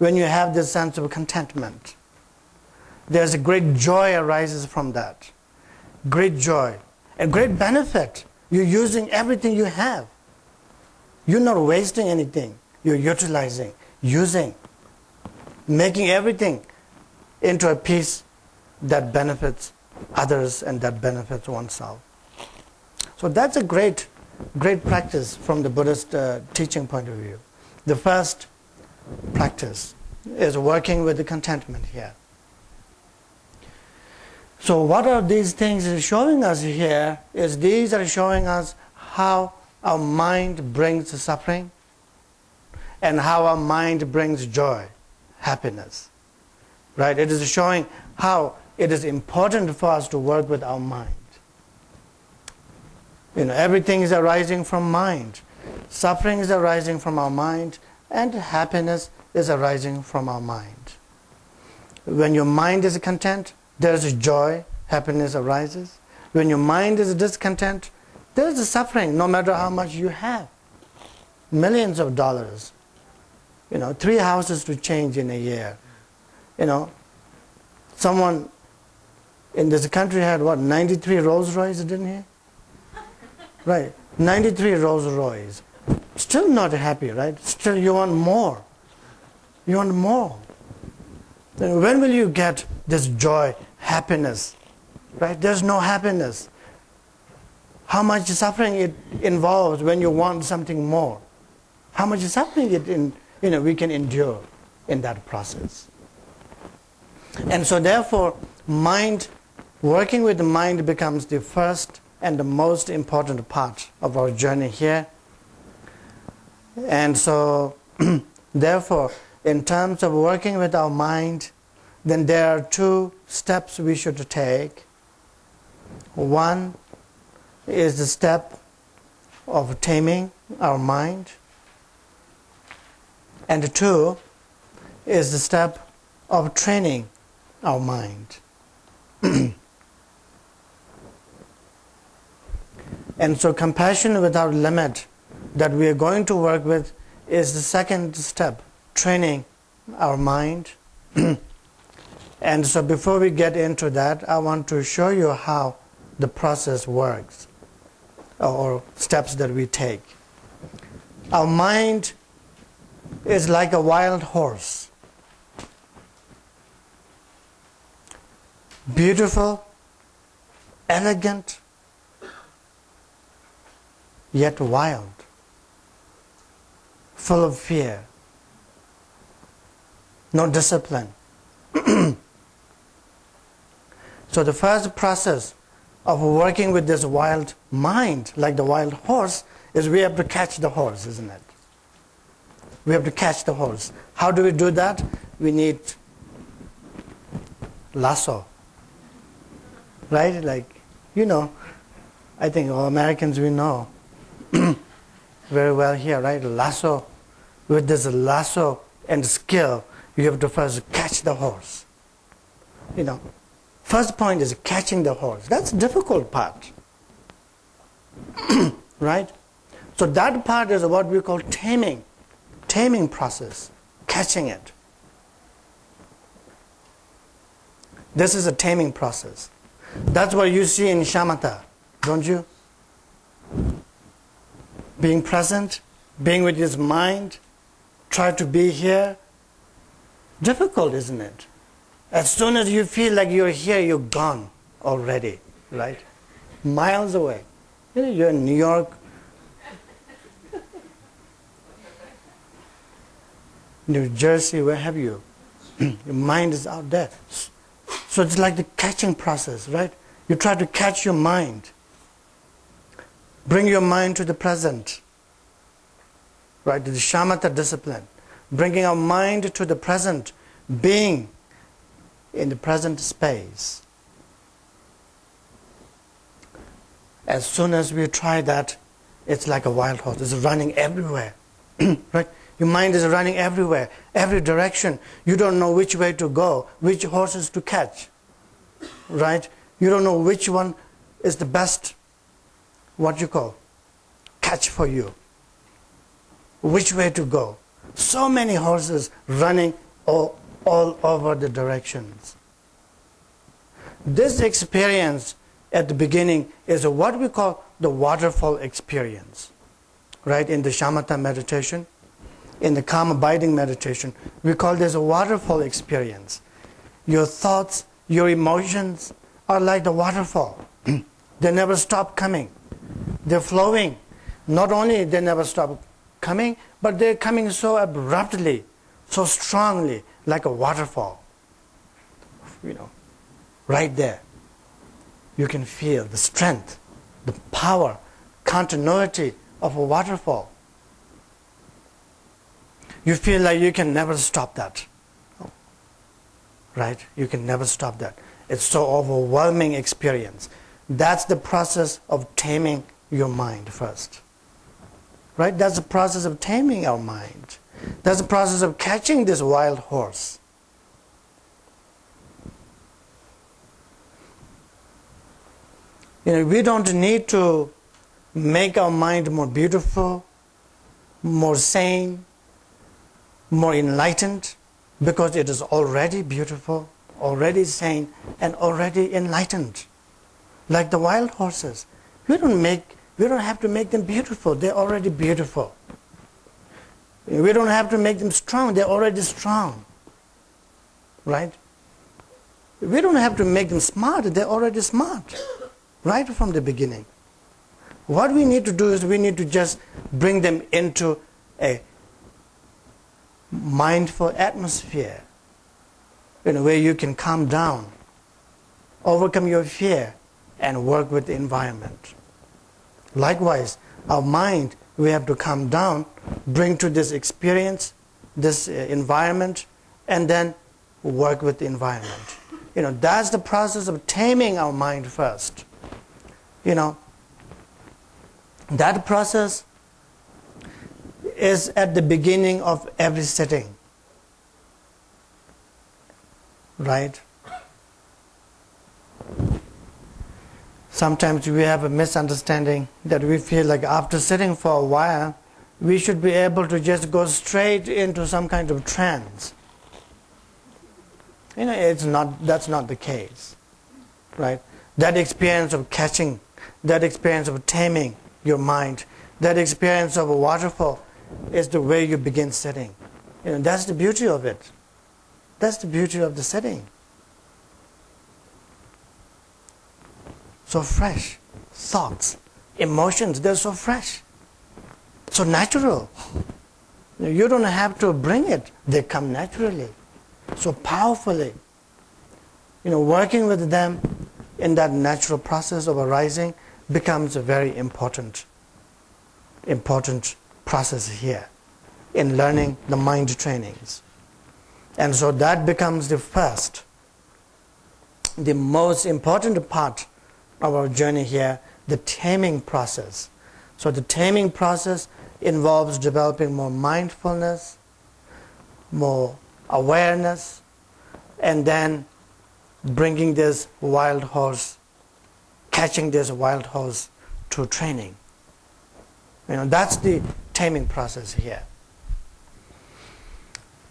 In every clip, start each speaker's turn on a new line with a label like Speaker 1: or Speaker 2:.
Speaker 1: when you have this sense of contentment. There's a great joy arises from that. Great joy. A great benefit. You're using everything you have. You're not wasting anything. You're utilizing, using, making everything into a piece that benefits others and that benefits oneself. So that's a great practice from the Buddhist teaching point of view. The first practice is working with the contentment here. So what are these things showing us here is these are showing us how our mind brings suffering and how our mind brings joy, happiness. Right? It is showing how it is important for us to work with our mind. Everything is arising from mind. Suffering is arising from our mind, and happiness is arising from our mind. When your mind is content, there is joy, happiness arises. When your mind is discontent, there is suffering, no matter how much you have. Millions of dollars. 3 houses to change in a year. Someone in this country had 93 Rolls Royce, didn't he? Right, 93 Rolls Royce. Still not happy, right? Still you want more. You want more. Then when will you get this joy, happiness? Right? There's no happiness. How much suffering it involves when you want something more? How much suffering we can endure in that process? And so therefore, working with the mind becomes the first and the most important part of our journey here. And so, therefore, in terms of working with our mind, then there are 2 steps we should take. One is the step of taming our mind, and 2 is the step of training our mind. And so compassion without limit that we are going to work with is the second step, training our mind. And so before we get into that, I want to show you how the process works, or steps that we take. Our mind is like a wild horse. Beautiful, elegant, yet wild, full of fear, no discipline. So the first process of working with this wild mind, like the wild horse, is we have to catch the horse, isn't it? We have to catch the horse. How do we do that? We need lasso. Right? I think all Americans we know very well here, right? Lasso. With this lasso and skill, you have to first catch the horse. First point is catching the horse. That's the difficult part. Right? So that part is what we call taming. Taming process. Catching it. This is a taming process. That's what you see in shamatha, don't you? Being present, being with his mind, try to be here. Difficult, isn't it? As soon as you feel like you're here, you're gone already, right? Miles away. You're in New York, New Jersey, where have you? Your mind is out there. So it's like the catching process, right? You try to catch your mind. Bring your mind to the present. Right? The shamatha discipline. Bringing our mind to the present. Being in the present space. As soon as we try that, it's like a wild horse. It's running everywhere. Right? Your mind is running everywhere, every direction. You don't know which way to go, which horses to catch. Right? You don't know which one is the best, catch for you. Which way to go. So many horses running all over the directions. This experience at the beginning is what we call the waterfall experience. Right? In the shamatha meditation, in the calm abiding meditation, we call this a waterfall experience. Your thoughts, your emotions are like the waterfall. They never stop coming. They're flowing. Not only they never stop coming, but they're coming so abruptly, so strongly, like a waterfall. Right there. You can feel the strength, the power, continuity of a waterfall. You feel like you can never stop that. Right? You can never stop that. It's so overwhelming experience. That's the process of taming your mind first. Right? That's the process of taming our mind. That's the process of catching this wild horse. We don't need to make our mind more beautiful, more sane, more enlightened, because it is already beautiful, already sane, and already enlightened. Like the wild horses. We don't have to make them beautiful. They're already beautiful. We don't have to make them strong. They're already strong. Right? We don't have to make them smart. They're already smart. Right from the beginning. What we need to do is we need to just bring them into a mindful atmosphere, where you can calm down, overcome your fear, and work with the environment. Likewise, our mind, we have to calm down, bring to this experience, this environment, and then work with the environment. That's the process of taming our mind first. That process is at the beginning of every sitting. Right? Sometimes we have a misunderstanding that we feel like after sitting for a while, we should be able to just go straight into some kind of trance. That's not the case. Right? That experience of catching, that experience of taming your mind, that experience of a waterfall is the way you begin sitting. That's the beauty of it. That's the beauty of the sitting. So fresh. Thoughts, emotions, they're so fresh. So natural. You don't have to bring it. They come naturally. So powerfully. Working with them in that natural process of arising becomes a very important process here in learning the mind trainings. And so that becomes the most important part of our journey here, the taming process. So the taming process involves developing more mindfulness, more awareness, and then bringing this wild horse, catching this wild horse to training. That's the taming process here.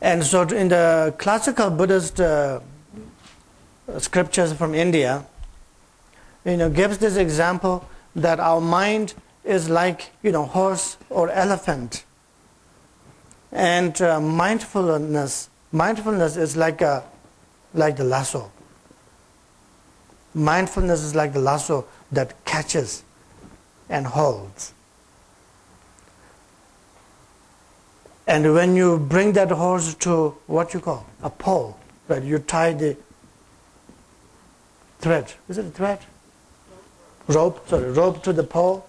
Speaker 1: And so in the classical Buddhist scriptures from India, gives this example that our mind is like, horse or elephant. And mindfulness is like the lasso. Mindfulness is like the lasso that catches and holds. And when you bring that horse to what you call a pole, right? You tie the thread. Is it a thread? Rope to the pole.